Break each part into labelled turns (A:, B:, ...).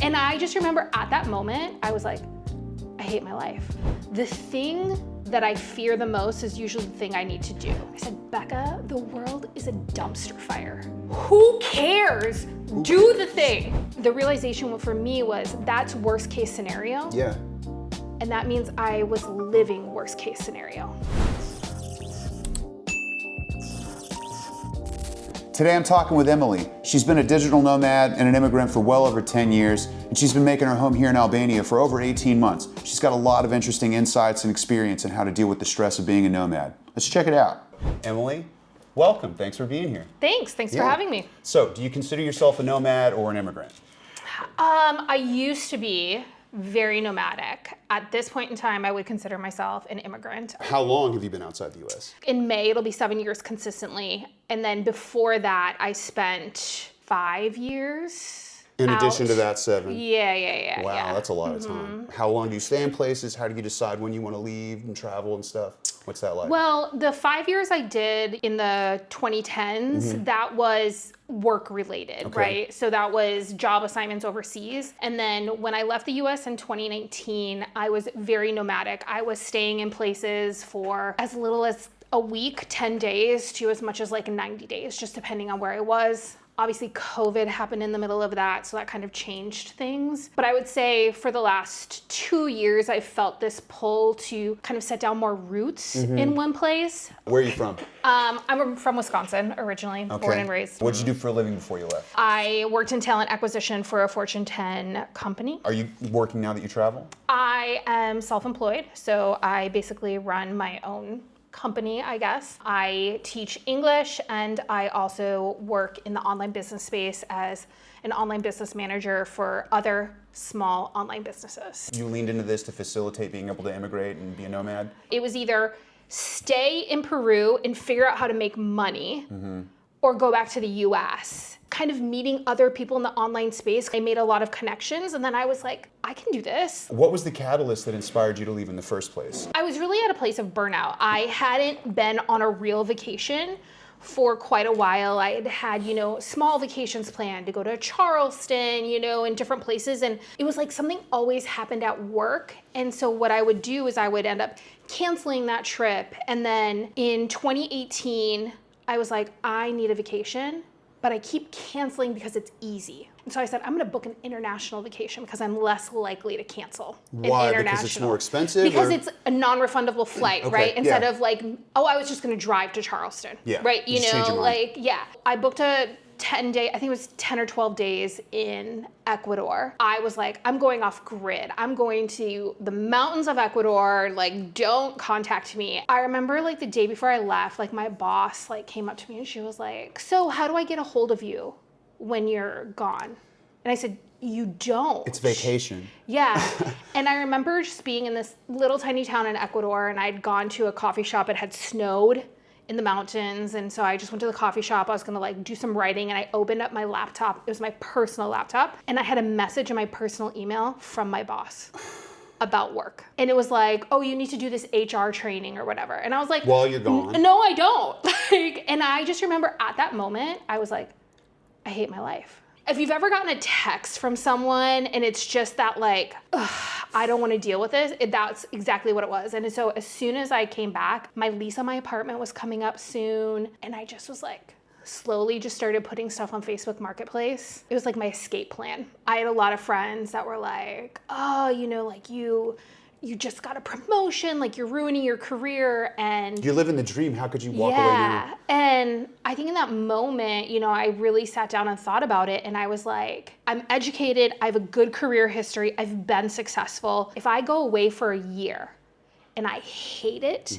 A: And I just remember at that moment, I was like, I hate my life. The thing that I fear the most is usually the thing I need to do. I said, Becca, the world is a dumpster fire. Who cares? Do the thing. The realization for me was that's worst case scenario.
B: Yeah.
A: And that means I was living worst case scenario.
B: Today I'm talking with Emily. She's been a digital nomad and an immigrant for well over 10 years, and she's been making her home here in Albania for over 18 months. She's got a lot of interesting insights and experience in how to deal with the stress of being a nomad. Let's check it out. Emily, welcome. Thanks for being here.
A: Thanks for having me.
B: So, do you consider yourself a nomad or an immigrant?
A: I used to be very nomadic. At this point in time, I would consider myself an immigrant.
B: How long have you been outside the US?
A: In May, it'll be 7 years consistently. And then before that, I spent 5 years.
B: In addition to that 7?
A: Yeah.
B: Wow, that's a lot of time. How long do you stay in places? How do you decide when you want to leave and travel and stuff? What's that like?
A: Well, the 5 years I did in the 2010s, that was work related, right? So that was job assignments overseas. And then when I left the US in 2019, I was very nomadic. I was staying in places for as little as a week, 10 days, to as much as like 90 days, just depending on where I was. Obviously, COVID happened in the middle of that, so that kind of changed things. But I would say for the last 2 years, I felt this pull to kind of set down more roots in one place.
B: Where are you from?
A: I'm from Wisconsin originally, born and raised.
B: What did you do for a living before you left?
A: I worked in talent acquisition for a Fortune 10 company.
B: Are you working now that you travel?
A: I am self-employed, so I basically run my own company, I guess. I teach English, and I also work in the online business space as an online business manager for other small online businesses.
B: You leaned into this to facilitate being able to immigrate and be a nomad?
A: It was either stay in Peru and figure out how to make money, or go back to the US. Kind of meeting other people in the online space, I made a lot of connections, and then I was like, I can do this.
B: What was the catalyst that inspired you to leave in the first place?
A: I was really at a place of burnout. I hadn't been on a real vacation for quite a while. I had small vacations planned to go to Charleston, and different places. And it was like something always happened at work. And so what I would do is I would end up canceling that trip. And then in 2018, I was like, I need a vacation, but I keep canceling because it's easy. And so I said, I'm gonna book an international vacation because I'm less likely to cancel an
B: Why?
A: international.
B: Because it's more expensive?
A: Because it's a non-refundable flight, right? Instead of like, I was just gonna drive to Charleston, right? I booked a 10-day, I think it was 10 or 12 days in Ecuador. I was like, I'm going off grid. I'm going to the mountains of Ecuador, like, don't contact me. I remember like the day before I left, like my boss like came up to me and she was like, so how do I get a hold of you when you're gone? And I said, you don't.
B: It's vacation.
A: Yeah. And I remember just being in this little tiny town in Ecuador, and I'd gone to a coffee shop. It had snowed in the mountains, and so I just went to the coffee shop. I was gonna like do some writing, and I opened up my laptop. It was my personal laptop, and I had a message in my personal email from my boss about work. And it was like, oh, you need to do this HR training or whatever. And I was like,
B: while you're gone?
A: No, I don't. And I just remember at that moment, I was like, I hate my life. If you've ever gotten a text from someone and it's just that like, I don't want to deal with this, that's exactly what it was. And so as soon as I came back, my lease on my apartment was coming up soon. And I just was like, slowly just started putting stuff on Facebook Marketplace. It was like my escape plan. I had a lot of friends that were like, oh, like you just got a promotion, like you're ruining your career, and
B: you're living the dream. How could you walk away now?
A: And I think in that moment, I really sat down and thought about it, and I was like, I'm educated, I have a good career history, I've been successful. If I go away for a year and I hate it,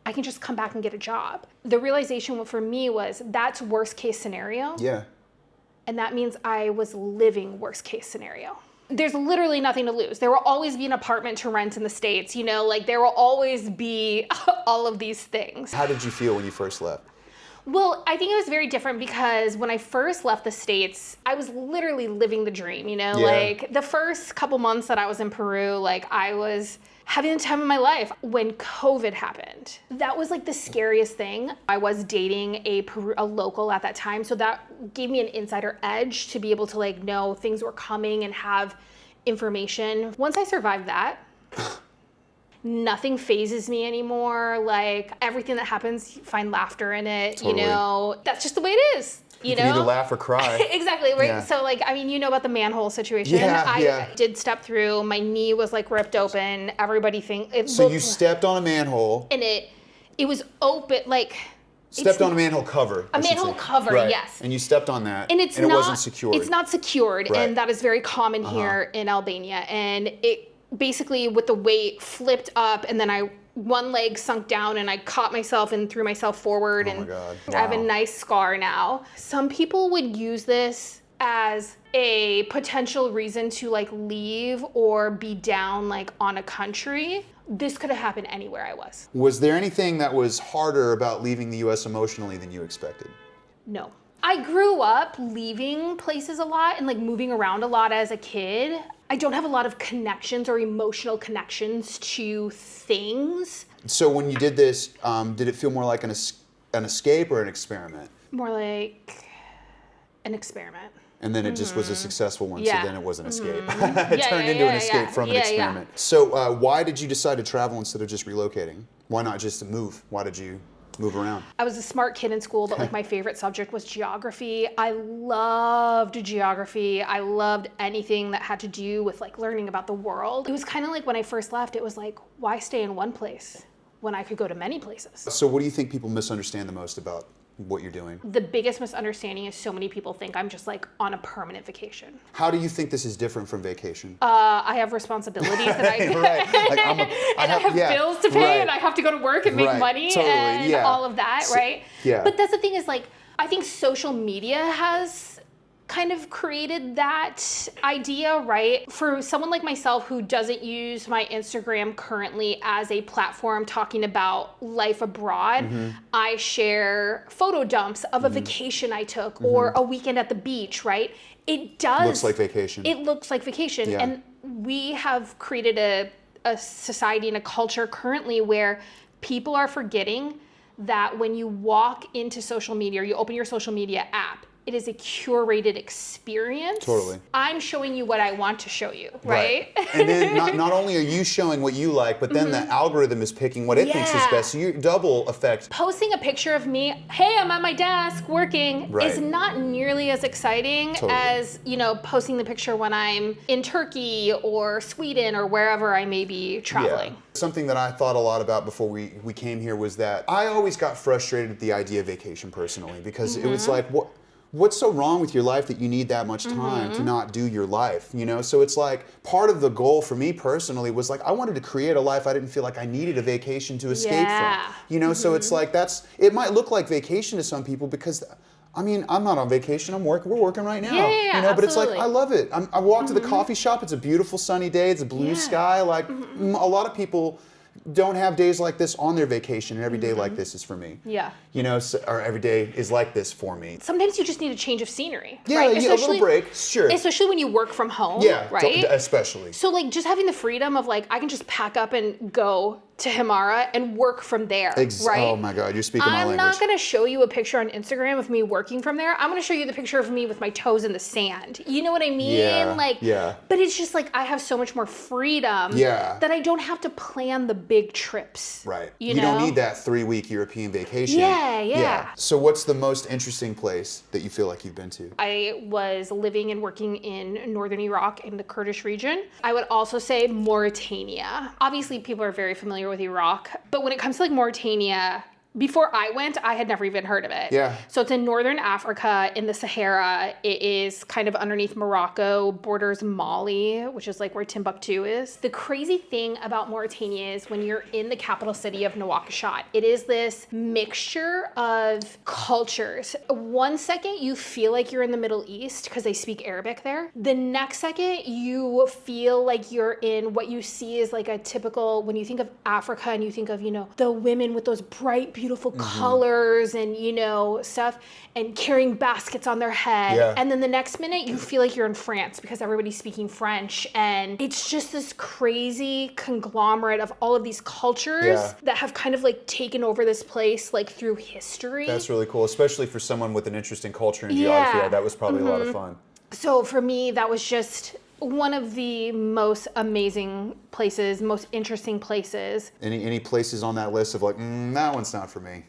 A: I can just come back and get a job. The realization for me was that's worst case scenario.
B: Yeah.
A: And that means I was living worst case scenario. There's literally nothing to lose. There will always be an apartment to rent in the States, like there will always be all of these things.
B: How did you feel when you first left?
A: Well, I think it was very different because when I first left the States, I was literally living the dream, you know?
B: Yeah.
A: Like the first couple months that I was in Peru, like I was having the time of my life. When COVID happened, that was like the scariest thing. I was dating a local at that time, so that gave me an insider edge to be able to like know things were coming and have information. Once I survived that, nothing phases me anymore. Like everything that happens, you find laughter in it.
B: Totally.
A: You know, that's just the way it is. You
B: can
A: know?
B: either laugh or cry.
A: Exactly, right?
B: Yeah.
A: So like, I mean, you know about the manhole situation. I did step through, my knee was like ripped open. Everybody
B: So you stepped on a manhole.
A: And it was open, like.
B: Stepped on a manhole cover.
A: A manhole cover,
B: right.
A: yes.
B: And you stepped on that.
A: And
B: it wasn't secured.
A: It's not secured,
B: right.
A: and that is very common here in Albania. And it basically, with the weight, flipped up, and then one leg sunk down, and I caught myself and threw myself forward.
B: Oh my God.
A: I have a nice scar now. Some people would use this as a potential reason to like leave or be down like on a country. This could have happened anywhere I was.
B: Was there anything that was harder about leaving the US emotionally than you expected?
A: No. I grew up leaving places a lot and like moving around a lot as a kid. I don't have a lot of connections or emotional connections to things.
B: So when you did this, did it feel more like an escape or an experiment?
A: More like an experiment.
B: And then it just was a successful one,
A: Yeah.
B: so then it was an escape. It turned into an escape from an experiment.
A: Yeah.
B: So why did you decide to travel instead of just relocating? Why not just move? Why did you move around?
A: I was a smart kid in school, but like my favorite subject was geography. I loved geography. I loved anything that had to do with like learning about the world. It was kind of like when I first left, it was like, why stay in one place when I could go to many places?
B: So what do you think people misunderstand the most about what you're doing?
A: The biggest misunderstanding is so many people think I'm just like on a permanent vacation.
B: How do you think this is different from vacation?
A: I have responsibilities that I
B: right. Like I have
A: bills to pay,
B: right.
A: and I have to go to work and make money and all of that, right?
B: Yeah.
A: But that's the thing is like, I think social media has kind of created that idea, right? For someone like myself who doesn't use my Instagram currently as a platform talking about life abroad, I share photo dumps of a vacation I took or a weekend at the beach, right? It does.
B: Looks like vacation.
A: It looks like vacation.
B: Yeah.
A: And we have created a society and a culture currently where people are forgetting that when you walk into social media or you open your social media app, it is a curated experience.
B: Totally.
A: I'm showing you what I want to show you, right?
B: And then not only are you showing what you like, but then the algorithm is picking what it thinks is best. So you double effect.
A: Posting a picture of me, hey, I'm at my desk working, is not nearly as exciting as, you know, posting the picture when I'm in Turkey or Sweden or wherever I may be traveling.
B: Yeah. Something that I thought a lot about before we came here was that I always got frustrated at the idea of vacation personally, because it was like, what's so wrong with your life that you need that much time to not do your life, you know? So it's like, part of the goal for me personally was like, I wanted to create a life I didn't feel like I needed a vacation to escape from, you know? So it's like, it might look like vacation to some people because, I mean, I'm not on vacation, we're working right now, you know? But it's like, I love it. I walk to the coffee shop, it's a beautiful sunny day, it's a blue sky, like a lot of people don't have days like this on their vacation, and every day like this is for me.
A: Yeah.
B: You know, or every day is like this for me.
A: Sometimes you just need a change of scenery.
B: Yeah,
A: right?
B: a little break, sure.
A: Especially when you work from home, right?
B: Especially.
A: So like just having the freedom of like, I can just pack up and go to Himara and work from there, right?
B: Oh my God, you're speaking my language.
A: I'm not gonna show you a picture on Instagram of me working from there. I'm gonna show you the picture of me with my toes in the sand. You know what I mean? But it's just like, I have so much more freedom that I don't have to plan the big trips.
B: Right.
A: You
B: don't need that 3-week European vacation.
A: Yeah.
B: So what's the most interesting place that you feel like you've been to?
A: I was living and working in northern Iraq in the Kurdish region. I would also say Mauritania. Obviously, people are very familiar with Iraq, but when it comes to like Mauritania, before I went, I had never even heard of it.
B: Yeah.
A: So it's in northern Africa in the Sahara. It is kind of underneath Morocco, borders Mali, which is like where Timbuktu is. The crazy thing about Mauritania is when you're in the capital city of Nouakchott, it is this mixture of cultures. One second you feel like you're in the Middle East because they speak Arabic there. The next second you feel like you're in what you see is like a typical, when you think of Africa and you think of, you know, the women with those bright, beautiful beautiful colors and, you know, stuff, and carrying baskets on their head.
B: Yeah.
A: And then the next minute you feel like you're in France because everybody's speaking French. And it's just this crazy conglomerate of all of these cultures that have kind of like taken over this place like through history.
B: That's really cool, especially for someone with an interest in culture and geography. Yeah, that was probably a lot of fun.
A: So for me, that was just one of the most amazing places, most interesting places.
B: Any places on that list of like, that one's not for me?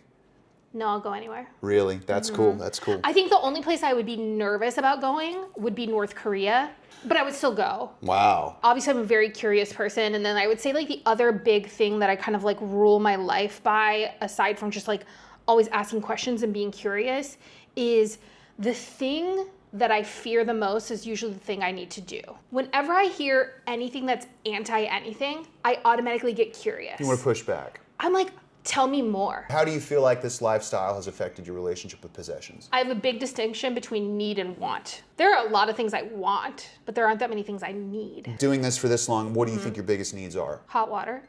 A: No, I'll go anywhere.
B: Really? That's cool. That's cool.
A: I think the only place I would be nervous about going would be North Korea, but I would still go.
B: Wow.
A: Obviously, I'm a very curious person. And then I would say like the other big thing that I kind of like rule my life by, aside from just like always asking questions and being curious, is the thing that I fear the most is usually the thing I need to do. Whenever I hear anything that's anti-anything, I automatically get curious.
B: You want to push back.
A: I'm like, tell me more.
B: How do you feel like this lifestyle has affected your relationship with possessions?
A: I have a big distinction between need and want. There are a lot of things I want, but there aren't that many things I need.
B: Doing this for this long, what do you think your biggest needs are?
A: Hot water.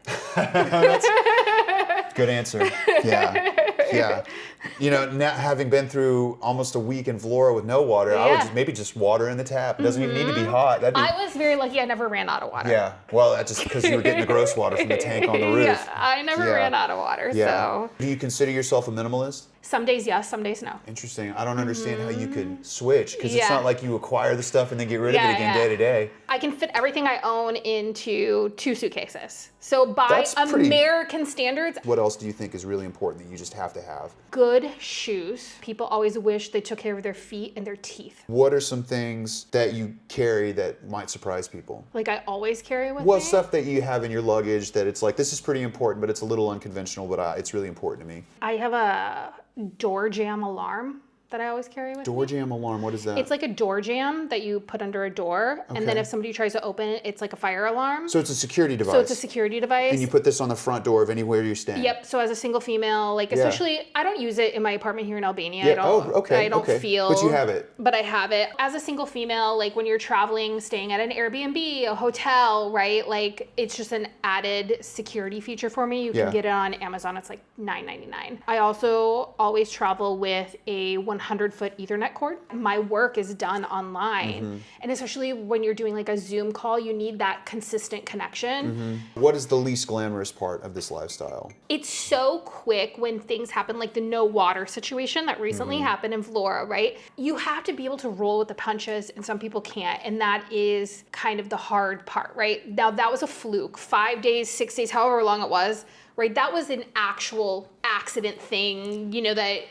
B: Good answer. Yeah. Yeah. You know, now having been through almost a week in Florida with no water, I would maybe just water in the tap. It doesn't even need to be hot.
A: I was very lucky I never ran out of water.
B: Yeah. Well, that's just because you were getting the gross water from the tank on the roof.
A: Yeah, I never ran out of water, so.
B: Do you consider yourself a minimalist?
A: Some days yes, some days no.
B: Interesting. I don't understand how you could switch, because it's not like you acquire the stuff and then get rid of it again day to day.
A: I can fit everything I own into 2 suitcases. So by American standards.
B: What else do you think is really important that you just have to have?
A: Good shoes. People always wish they took care of their feet and their teeth.
B: What are some things that you carry that might surprise people?
A: Like I always carry with me?
B: Well, stuff that you have in your luggage that it's like, this is pretty important, but it's a little unconventional, but it's really important to me.
A: I have a door jamb alarm that I always carry with me.
B: Door jamb alarm, what is that?
A: It's like a door jamb that you put under a door, and then if somebody tries to open it, it's like a fire alarm.
B: So it's a security device.
A: So it's a security device.
B: And you put this on the front door of anywhere you're staying.
A: Yep. So as a single female, like especially, I don't use it in my apartment here in Albania.
B: Yeah.
A: I don't feel.
B: But you have it.
A: But I have it. As a single female, like when you're traveling, staying at an Airbnb, a hotel, right? Like it's just an added security feature for me. You can get it on Amazon. It's like $9.99. I also always travel with a 100-foot Ethernet cord. My work is done online. And especially when you're doing like a Zoom call, you need that consistent connection.
B: What is the least glamorous part of this lifestyle?
A: It's so quick when things happen, like the no water situation that recently happened in Florida, right? You have to be able to roll with the punches, and some people can't. And that is kind of the hard part, right? Now that was a fluke. 5 days, 6 days, however long it was, right? That was an actual accident thing, you know, that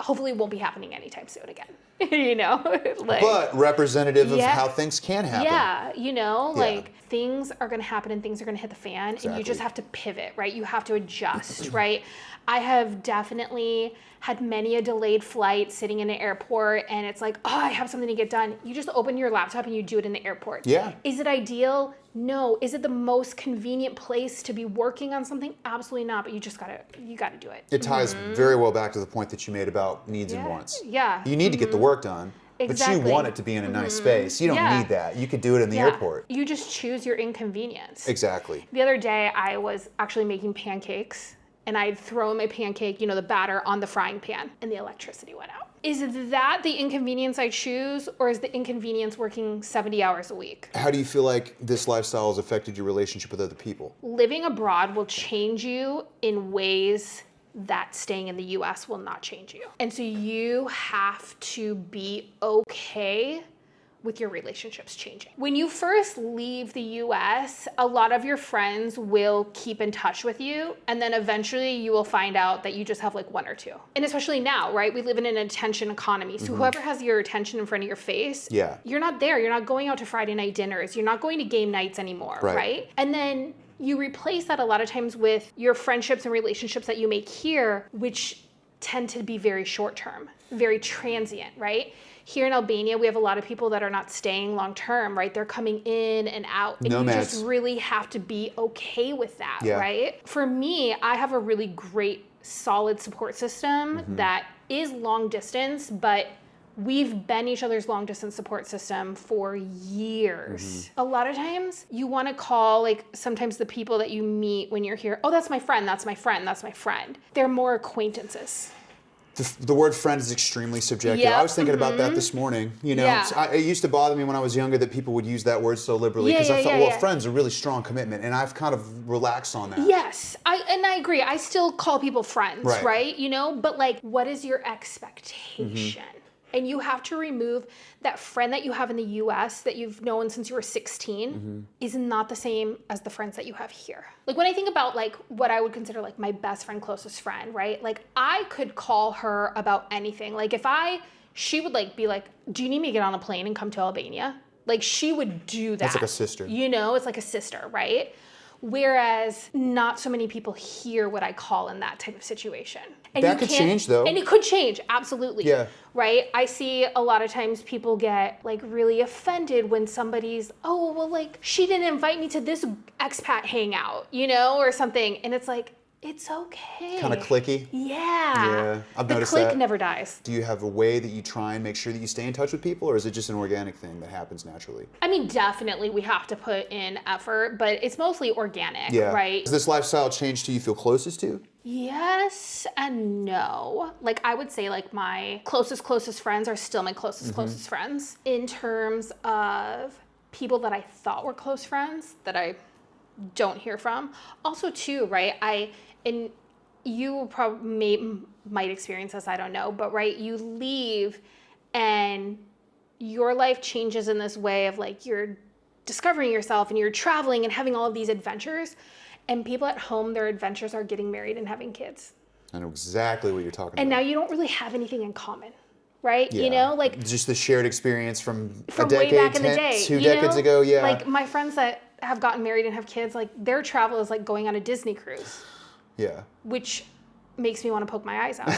A: hopefully won't be happening anytime soon again. You know, like,
B: but representative of how things can happen.
A: Yeah, you know, like things are going to happen and things are going to hit the fan, and you just have to pivot, right? You have to adjust, right? I have definitely had many a delayed flight sitting in an airport, and it's like, oh, I have something to get done. You just open your laptop and you do it in the airport.
B: Yeah.
A: Is it ideal? No. Is it the most convenient place to be working on something? Absolutely not, but you gotta do it.
B: It ties very well back to the point that you made about needs and wants.
A: Yeah.
B: You need to get the work done.
A: Exactly.
B: But you want it to be in a nice space. You don't need that. You could do it in the airport.
A: You just choose your inconvenience.
B: Exactly.
A: The other day, I was actually making pancakes, and I'd thrown my pancake, you know, the batter on the frying pan, and the electricity went out. Is that the inconvenience I choose, or is the inconvenience working 70 hours a week?
B: How do you feel like this lifestyle has affected your relationship with other people?
A: Living abroad will change you in ways that staying in the US will not change you. And so you have to be okay with your relationships changing. When you first leave the US, a lot of your friends will keep in touch with you, and then eventually you will find out that you just have like 1 or 2. And especially now, right? We live in an attention economy. So whoever has your attention in front of your face, you're not there. You're not going out to Friday night dinners. You're not going to game nights anymore, right? And then you replace that a lot of times with your friendships and relationships that you make here, which tend to be very short term, very transient, right? Here in Albania, we have a lot of people that are not staying long term, right? They're coming in and out. And
B: nomads.
A: You just really have to be okay with that, right? For me, I have a really great, solid support system that is long distance, but we've been each other's long distance support system for years. A lot of times you want to call like sometimes the people that you meet when you're here, oh, that's my friend, that's my friend, that's my friend. They're more acquaintances.
B: The word friend is extremely subjective.
A: Yep.
B: I was thinking about that this morning. You know,
A: Yeah.
B: it used to bother me when I was younger that people would use that word so liberally because I thought, well, friend's a really strong commitment, and I've kind of relaxed on that.
A: Yes, I agree. I still call people friends, right? You know, but like, what is your expectation? And you have to remove that friend that you have in the US that you've known since you were 16 is not the same as the friends that you have here. Like when I think about like what I would consider like my best friend, closest friend, right? Like I could call her about anything. Like she would like be like, do you need me to get on a plane and come to Albania? Like she would do that.
B: That's like a sister.
A: You know, it's like a sister, right? Whereas not so many people hear what I call in that type of situation. And
B: that could change though.
A: And it could change, absolutely.
B: Yeah.
A: Right? I see a lot of times people get like really offended when somebody's, oh, well, like she didn't invite me to this expat hangout, you know, or something. And it's like, it's okay.
B: Kind of cliquey.
A: Yeah.
B: I've noticed that.
A: The clique never dies.
B: Do you have a way that you try and make sure that you stay in touch with people, or is it just an organic thing that happens naturally?
A: I mean, definitely we have to put in effort, but it's mostly organic, right?
B: Has this lifestyle changed who you feel closest to?
A: Yes and no. Like I would say like my closest friends are still my closest friends. In terms of people that I thought were close friends that I don't hear from. Also too, right? And you probably might experience this, I don't know, but right, you leave and your life changes in this way of like you're discovering yourself and you're traveling and having all of these adventures, and people at home, their adventures are getting married and having kids.
B: I know exactly what you're talking about.
A: And now you don't really have anything in common, right?
B: Yeah.
A: You know, like
B: just the shared experience from a
A: way
B: decade,
A: back in the day,
B: 2 decades ago,
A: Like my friends that have gotten married and have kids, like their travel is like going on a Disney cruise.
B: Yeah.
A: Which makes me want to poke my eyes out.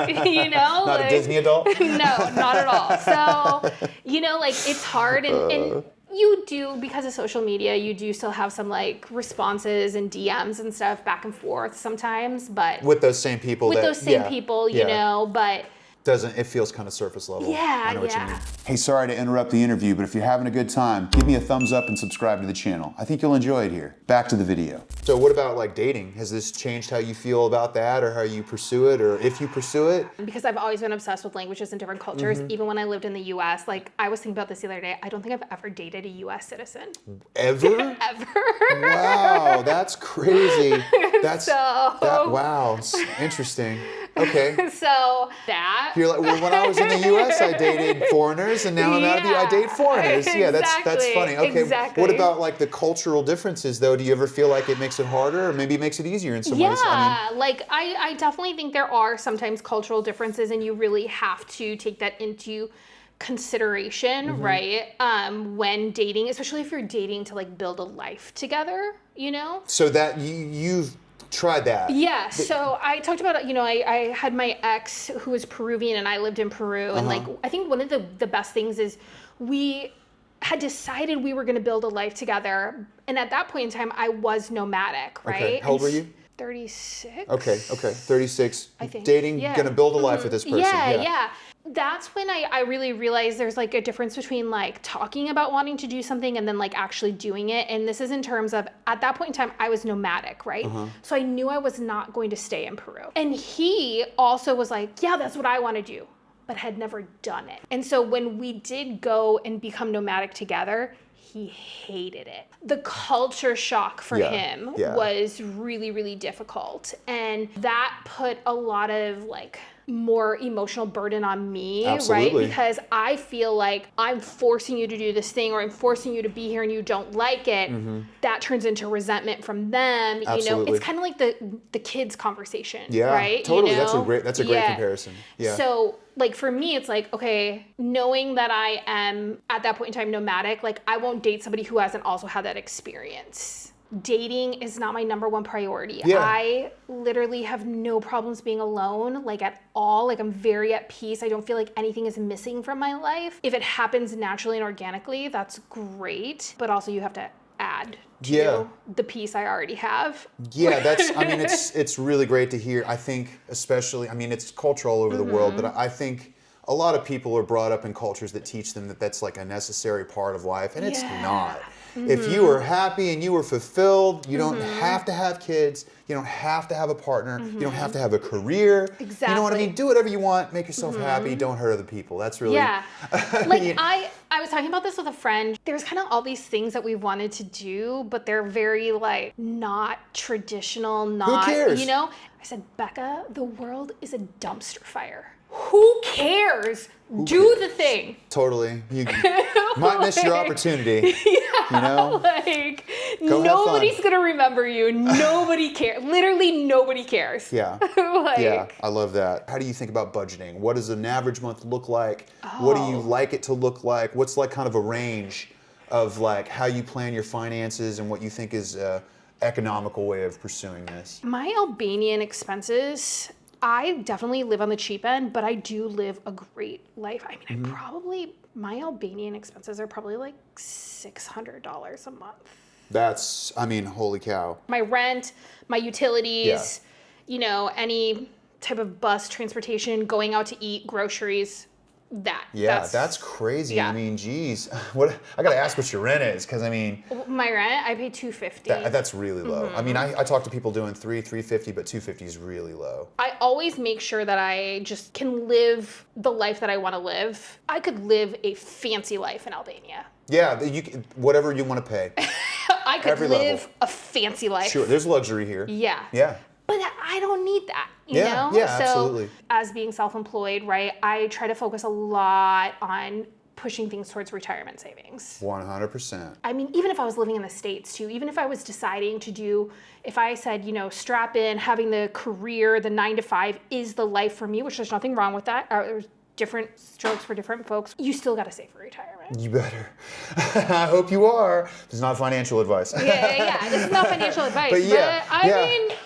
A: You know?
B: Not a Disney adult?
A: No, not at all. So, you know, like it's hard and you do, because of social media, you do still have some like responses and DMs and stuff back and forth sometimes, but
B: with those same people,
A: you know, but
B: it feels kind of surface level.
A: Yeah,
B: I know what you mean.
C: Hey, sorry to interrupt the interview, but if you're having a good time, give me a thumbs up and subscribe to the channel. I think you'll enjoy it here. Back to the video.
B: So what about like dating? Has this changed how you feel about that, or how you pursue it, or if you pursue it?
A: Because I've always been obsessed with languages and different cultures, even when I lived in the US. Like I was thinking about this the other day, I don't think I've ever dated a US citizen.
B: Ever?
A: Ever.
B: Wow, that's crazy. Wow, it's interesting. Okay.
A: So that.
B: You're like, well, when I was in the U.S., I dated foreigners, and now I'm out of the, I date foreigners. Yeah, that's funny. Okay, what about like the cultural differences, though? Do you ever feel like it makes it harder, or maybe it makes it easier in some ways?
A: Yeah, like I definitely think there are sometimes cultural differences, and you really have to take that into consideration, right? When dating, especially if you're dating to like build a life together, you know?
B: So that you've tried that.
A: Yeah, so I talked about, you know, I had my ex who was Peruvian and I lived in Peru. And like, I think one of the best things is we had decided we were going to build a life together. And at that point in time, I was nomadic, right?
B: Okay. How old were you?
A: 36.
B: Okay. 36.
A: I think.
B: Dating, gonna build a life with this person.
A: Yeah. That's when I really realized there's like a difference between like talking about wanting to do something and then like actually doing it. And this is in terms of, at that point in time, I was nomadic, right? So I knew I was not going to stay in Peru. And he also was like, yeah, that's what I want to do, but had never done it. And so when we did go and become nomadic together, he hated it. The culture shock for him was really, really difficult. And that put a lot of like more emotional burden on me, right? Because I feel like I'm forcing you to do this thing, or I'm forcing you to be here and you don't like it. That turns into resentment from them. You know, it's kind of like the kids conversation, right?
B: Totally.
A: You know?
B: That's a great comparison. Yeah.
A: So like for me, it's like, okay, knowing that I am at that point in time nomadic, like I won't date somebody who hasn't also had that experience. Dating is not my number one priority. I literally have no problems being alone, like at all. Like I'm very at peace. I don't feel like anything is missing from my life. If it happens naturally and organically, that's great. But also you have to add to the peace I already have.
B: Yeah, I mean, it's really great to hear. I think especially, I mean, it's cultural all over the world, but I think a lot of people are brought up in cultures that teach them that that's like a necessary part of life, and it's not. If you are happy and you are fulfilled, you don't have to have kids, you don't have to have a partner, you don't have to have a career.
A: Exactly.
B: You know what I mean? Do whatever you want, make yourself happy, don't hurt other people. That's really...
A: Yeah. Like I was talking about this with a friend. There's kind of all these things that we wanted to do, but they're very like not traditional, not...
B: Who cares?
A: You know? I said, Becca, the world is a dumpster fire. Who cares? Do the thing.
B: Totally. You might miss your opportunity.
A: Yeah,
B: you know?
A: Like,
B: Go
A: nobody's going to remember you. Nobody cares. Literally, nobody cares.
B: Yeah.
A: Like,
B: yeah, I love that. How do you think about budgeting? What does an average month look like? What do you like it to look like? What's like kind of a range of like how you plan your finances and what you think is a economical way of pursuing this?
A: My Albanian expenses, I definitely live on the cheap end, but I do live a great life. I mean, my Albanian expenses are probably like $600 a month.
B: That's, I mean, holy cow.
A: My rent, my utilities, you know, any type of bus transportation, going out to eat, groceries, that's crazy.
B: I mean, geez, what I gotta ask what your rent is, because I mean,
A: my rent, I pay $250.
B: That's really low. I mean, I talk to people doing $350, but $250 is really low.
A: I always make sure that I just can live the life that I want to live. I could live a fancy life in Albania.
B: Yeah, whatever you want to pay.
A: I could live a fancy life.
B: Sure, there's luxury here.
A: Yeah.
B: Yeah.
A: But I don't need that, you know?
B: Yeah,
A: so
B: absolutely.
A: As being self-employed, right, I try to focus a lot on pushing things towards retirement savings.
B: 100%.
A: I mean, even if I was living in the States too, even if I was deciding to do, if I said, you know, strap in, having the career, the 9 to 5 is the life for me, which there's nothing wrong with that. There's different strokes for different folks. You still got to save for retirement.
B: You better. I hope you are. This is not financial advice.
A: Yeah. This is not financial advice.
B: But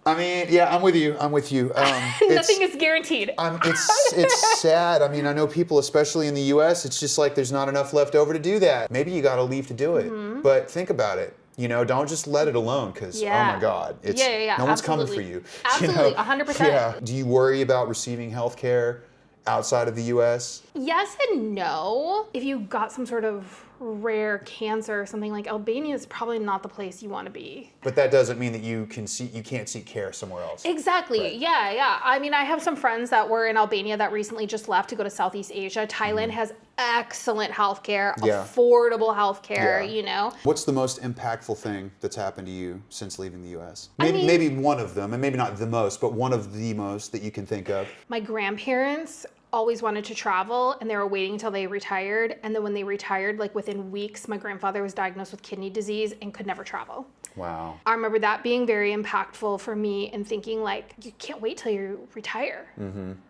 A: I mean,
B: yeah, I'm with you.
A: nothing is guaranteed.
B: It's sad. I mean, I know people, especially in the U.S., it's just like there's not enough left over to do that. Maybe you got to leave to do it. But think about it. You know, don't just let it alone, because, oh my God, it's no one's coming for you.
A: Absolutely,
B: you know?
A: 100%.
B: Yeah. Do you worry about receiving health care outside of the U.S.?
A: Yes and no. If you got some sort of rare cancer or something, like Albania is probably not the place you want to be.
B: But that doesn't mean that you can't seek care somewhere else.
A: Exactly.
B: Right.
A: Yeah. I mean, I have some friends that were in Albania that recently just left to go to Southeast Asia. Thailand has excellent healthcare, affordable healthcare, you know.
B: What's the most impactful thing that's happened to you since leaving the U.S.?
A: Maybe
B: one of them, and maybe not the most, but one of the most that you can think of.
A: My grandparents always wanted to travel, and they were waiting until they retired. And then when they retired, like within weeks, my grandfather was diagnosed with kidney disease and could never travel.
B: Wow.
A: I remember that being very impactful for me, and thinking like, you can't wait till you retire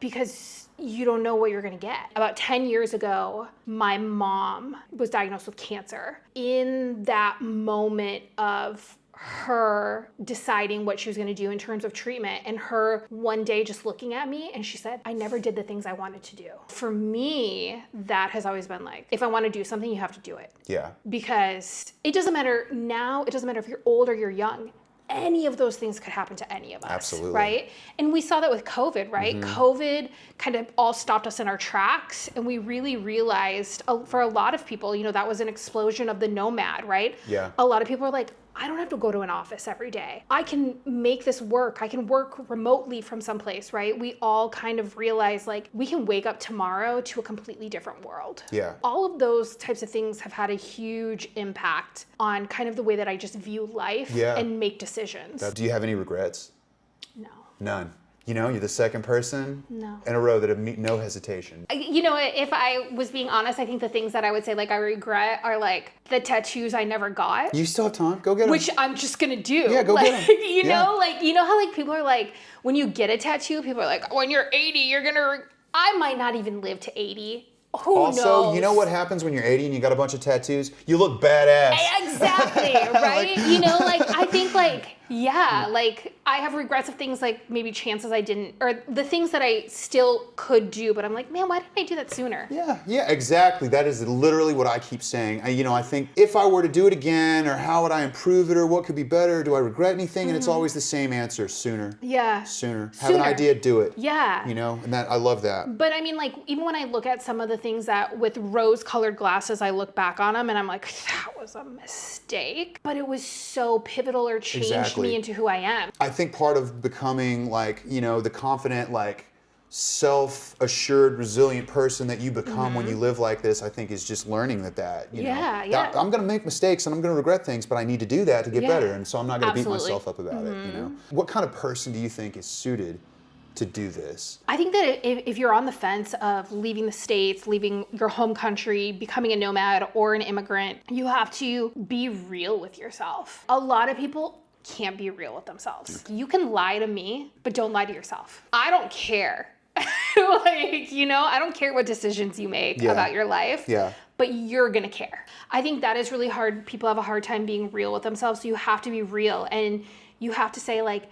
A: because you don't know what you're gonna get. About 10 years ago, my mom was diagnosed with cancer. In that moment of her deciding what she was going to do in terms of treatment, and her one day just looking at me and she said, I never did the things I wanted to do. For me, that has always been like, if I want to do something, you have to do it.
B: Yeah.
A: Because it doesn't matter now, it doesn't matter if you're old or you're young. Any of those things could happen to any of us.
B: Absolutely.
A: Right? And we saw that with COVID, right? COVID kind of all stopped us in our tracks, and we really realized for a lot of people, you know, that was an explosion of the nomad, right?
B: Yeah.
A: A lot of people are like, I don't have to go to an office every day. I can make this work. I can work remotely from someplace, right? We all kind of realize like we can wake up tomorrow to a completely different world.
B: Yeah.
A: All of those types of things have had a huge impact on kind of the way that I just view life and make decisions.
B: Do you have any regrets?
A: No.
B: None. You know, you're the second person in a row that have no hesitation.
A: You know, if I was being honest, I think the things that I would say like I regret are like the tattoos I never got.
B: You still have time. Go get them.
A: Which I'm just gonna do.
B: Yeah, go
A: like,
B: get them.
A: You know, like, you know how like people are like, when you get a tattoo, people are like, when you're 80, you're gonna... I might not even live to 80. Who
B: also,
A: knows?
B: you know what happens when you're 80 and you got a bunch of tattoos? You look badass.
A: Exactly, right? You know, like, I think, like, yeah, like, I have regrets of things like maybe chances I didn't, or the things that I still could do, but I'm like, man, why didn't I do that sooner?
B: Yeah, exactly. That is literally what I keep saying. I think if I were to do it again, or how would I improve it, or what could be better, do I regret anything? And it's always the same answer, sooner.
A: Yeah.
B: Sooner. Have an idea, do it.
A: Yeah.
B: You know, and that I love that.
A: But I mean, like, even when I look at some of the things that with rose-colored glasses, I look back on them and I'm like, that was a mistake. But it was so pivotal or changed me into who I am.
B: I think part of becoming, like, you know, the confident, like, self-assured, resilient person that you become when you live like this, I think is just learning that you know, I'm going to make mistakes and I'm going to regret things, but I need to do that to get better. And so I'm not going to beat myself up about it, you know. What kind of person do you think is suited to do this?
A: I think that if you're on the fence of leaving the States, leaving your home country, becoming a nomad or an immigrant, you have to be real with yourself. A lot of people can't be real with themselves. You can lie to me, but don't lie to yourself. I don't care. Like, you know, I don't care what decisions you make about your life. But you're gonna care. I think that is really hard. People have a hard time being real with themselves. So you have to be real, and you have to say, like,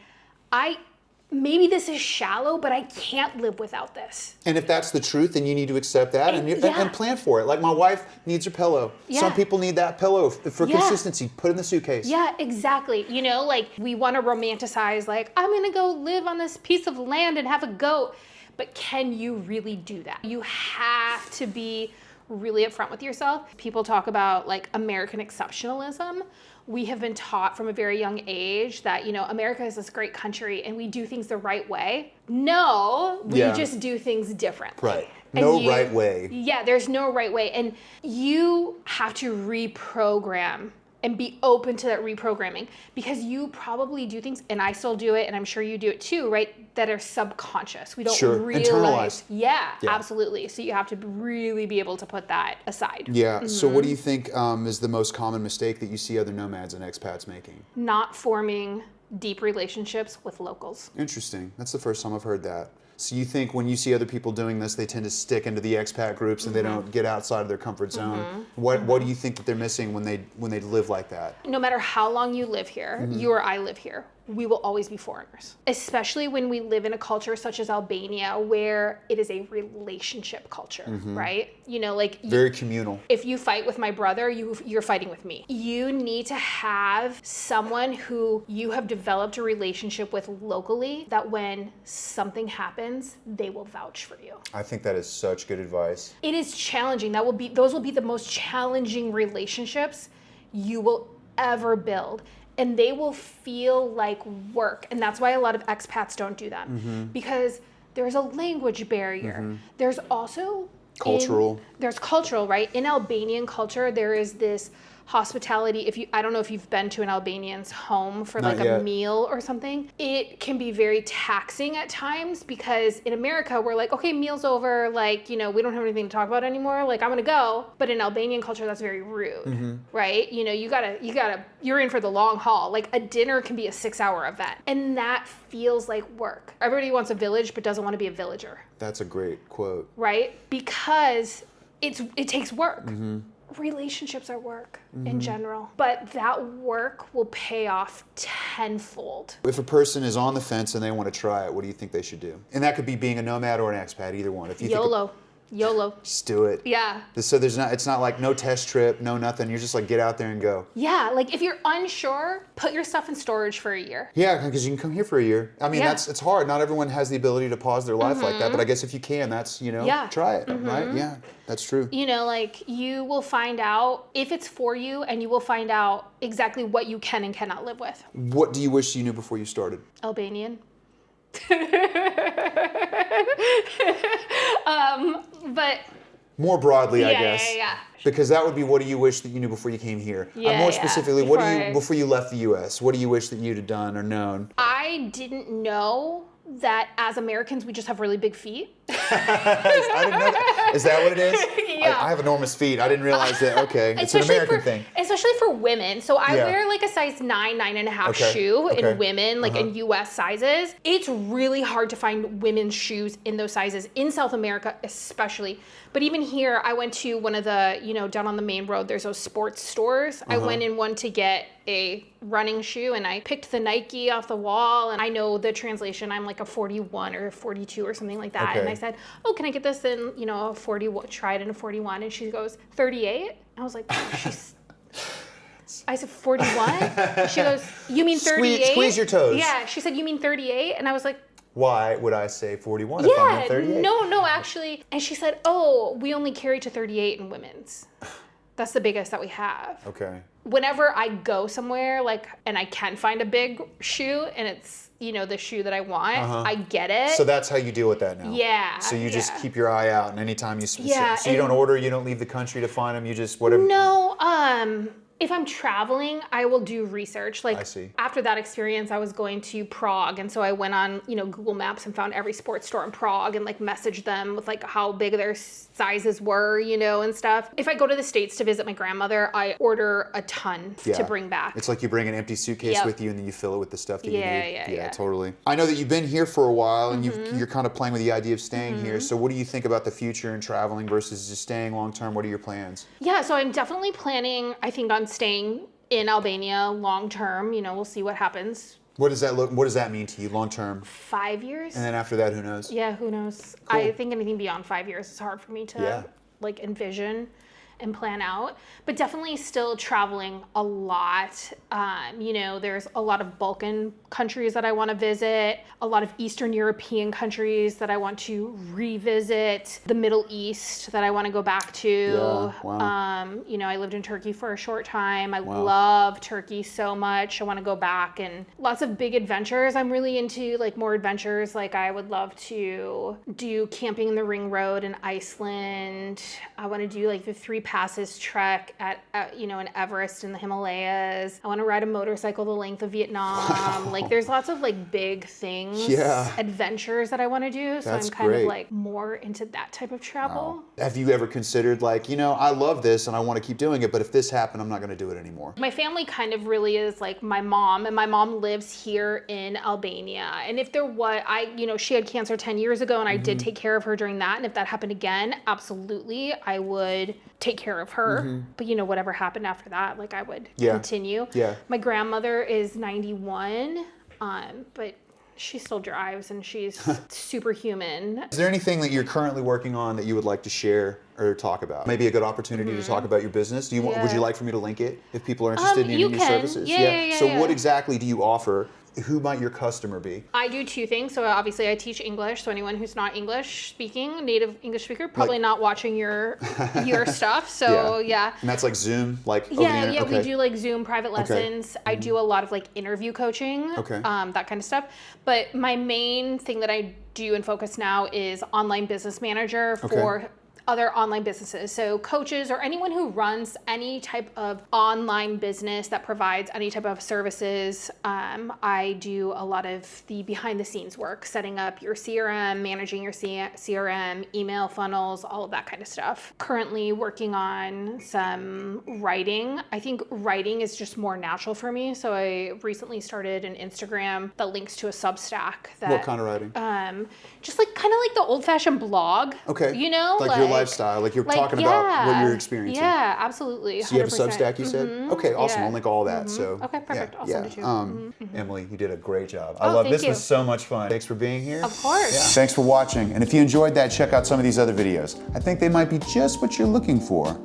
A: maybe this is shallow, but I can't live without this.
B: And if that's the truth, then you need to accept that and plan for it. Like, my wife needs her pillow. Some people need that pillow for consistency. Put it in the suitcase.
A: Yeah, exactly. You know, like, we want to romanticize, like, I'm gonna go live on this piece of land and have a goat. But can you really do that? You have to be really upfront with yourself. People talk about, like, American exceptionalism. We have been taught from a very young age that, you know, America is this great country and we do things the right way. No, we just do things differently.
B: Right. Right way.
A: Yeah, there's no right way. And you have to reprogram and be open to that reprogramming, because you probably do things, and I still do it, and I'm sure you do it too, right, that are subconscious. We don't realize.
B: Internalized.
A: Yeah, absolutely. So you have to really be able to put that aside.
B: Yeah. So what do you think is the most common mistake that you see other nomads and expats making?
A: Not forming deep relationships with locals.
B: Interesting. That's the first time I've heard that. So you think when you see other people doing this, they tend to stick into the expat groups and they don't get outside of their comfort zone. What do you think that they're missing when they live like that?
A: No matter how long you live here, you or I live here, we will always be foreigners. Especially when we live in a culture such as Albania, where it is a relationship culture, right? You know, like,
B: very communal.
A: If you fight with my brother, you're fighting with me. You need to have someone who you have developed a relationship with locally, that when something happens, they will vouch for you.
B: I think that is such good advice.
A: It is challenging. Those will be the most challenging relationships you will ever build. And they will feel like work. And that's why a lot of expats don't do them. Because there's a language barrier. There's also there's cultural, right? In Albanian culture, there is this hospitality. I don't know if you've been to an Albanian's home for like a meal or something. It can be very taxing at times, because in America we're like, okay, meal's over, like, you know, we don't have anything to talk about anymore, like, I'm gonna go. But in Albanian culture, that's very rude, right? You know, you're in for the long haul. Like, a dinner can be a 6-hour event, and that feels like work. Everybody wants a village but doesn't want to be a villager.
B: That's a great quote.
A: Right? Because it takes work. Relationships are work in general, but that work will pay off tenfold.
B: If a person is on the fence and they want to try it, what do you think they should do? And that could be being a nomad or an expat, either one. If you
A: YOLO.
B: Just do it.
A: Yeah.
B: So it's not like no test trip, no nothing. You're just like, get out there and go.
A: Yeah, like, if you're unsure, put your stuff in storage for a year.
B: Yeah, because you can come here for a year. I mean, it's hard. Not everyone has the ability to pause their life like that, but I guess if you can, that's, you know, try it, right? Yeah, that's true.
A: You know, like, you will find out if it's for you, and you will find out exactly what you can and cannot live with.
B: What do you wish you knew before you started?
A: Albanian. But
B: more broadly, I guess.
A: Yeah.
B: Because that would be, what do you wish that you knew before you came here?
A: Yeah,
B: more specifically, before you left the U.S., what do you wish that you'd have done or known?
A: I didn't know that as Americans we just have really big feet.
C: I didn't know that. Is that what it is?
A: Yeah.
C: I have enormous feet. I didn't realize that. Okay, it's an American thing.
A: Especially for women. So I wear like a size 9, 9.5 shoe in women, like in US sizes. It's really hard to find women's shoes in those sizes in South America, especially. But even here, I went to one of the, down on the main road, there's those sports stores. I went in one to get a running shoe and I picked the Nike off the wall, and I know the translation, I'm like a 41 or 42 or something like that. And I said, oh, can I get this in, a 40, try it in a 41? And she goes, 38? I was like, oh, I said, 41? She goes, you mean 38?
C: Squeeze your toes.
A: Yeah, she said, you mean 38? And I was like,
C: why would I say 41 if I'm in 38?
A: No, actually. And she said, oh, we only carry to 38 in women's. That's the biggest that we have.
C: Okay.
A: Whenever I go somewhere, and I can find a big shoe and it's, the shoe that I want, I get it.
C: So that's how you deal with that now?
A: Yeah.
C: So you just keep your eye out, and anytime you...
A: Yeah.
C: So you don't order, you don't leave the country to find them, you just whatever...
A: No, if I'm traveling, I will do research.
C: I see.
A: After that experience, I was going to Prague, and so I went on, Google Maps and found every sports store in Prague and messaged them with how big their sizes were, and stuff. If I go to the States to visit my grandmother, I order a ton to bring back.
C: It's like you bring an empty suitcase with you and then you fill it with the stuff that you need.
A: Yeah,
C: Totally. I know that you've been here for a while and you're kind of playing with the idea of staying here. So what do you think about the future and traveling versus just staying long term? What are your plans?
A: Yeah, so I'm definitely planning, I think, on staying in Albania long term. We'll see what happens.
C: What does that mean to you long term?
A: 5 years.
C: And then after that, who knows?
A: Yeah, who knows?
C: Cool.
A: I think anything beyond 5 years is hard for me to envision and plan out, but definitely still traveling a lot. There's a lot of Balkan countries that I want to visit, a lot of Eastern European countries that I want to revisit, the Middle East that I want to go back to.
C: Yeah, wow.
A: I lived in Turkey for a short time. I love Turkey so much. I want to go back, and lots of big adventures. I'm really into more adventures. I would love to do camping in the Ring Road in Iceland. I want to do the 3 passes trek at in Everest in the Himalayas. I want to ride a motorcycle the length of Vietnam. There's lots of big things, adventures that I want to do. So
C: That's
A: I'm kind
C: great.
A: of more into that type of travel.
C: Wow. Have you ever considered I love this and I want to keep doing it, but if this happened, I'm not going to do it anymore?
A: My family kind of really is my mom, and my mom lives here in Albania. And if there was, she had cancer 10 years ago, and I did take care of her during that. And if that happened again, absolutely, I would take care of her. But whatever happened after that, I would continue.
C: Yeah.
A: My grandmother is 91, but she still drives and she's superhuman.
C: Is there anything that you're currently working on that you would like to share or talk about? Maybe a good opportunity to talk about your business. Would you like for me to link it if people are interested in your services? So what exactly do you offer? Who might your customer be?
A: I do 2 things. So obviously I teach English. So anyone who's not English speaking, native English speaker, probably not watching your stuff. So yeah.
C: And that's Zoom, over the internet?
A: Okay. We do Zoom private lessons. I do a lot of interview coaching, that kind of stuff. But my main thing that I do and focus now is online business manager for other online businesses. So coaches or anyone who runs any type of online business that provides any type of services. I do a lot of the behind the scenes work, setting up your CRM, managing your CRM, email funnels, all of that kind of stuff. Currently working on some writing. I think writing is just more natural for me. So I recently started an Instagram that links to a Substack.
C: What kind of writing?
A: Just kind of the old fashioned blog.
C: Okay. Your lifestyle, you're talking about what you're experiencing.
A: Yeah, absolutely. 100%.
C: So you have a Substack, you said? Okay, awesome. I'll link all that. So
A: okay, perfect. I'll send it to you.
C: Emily, you did a great job. I love this. Was so much fun. Thanks for being here.
A: Of course.
B: Thanks for watching. And if you enjoyed that, check out some of these other videos. I think they might be just what you're looking for.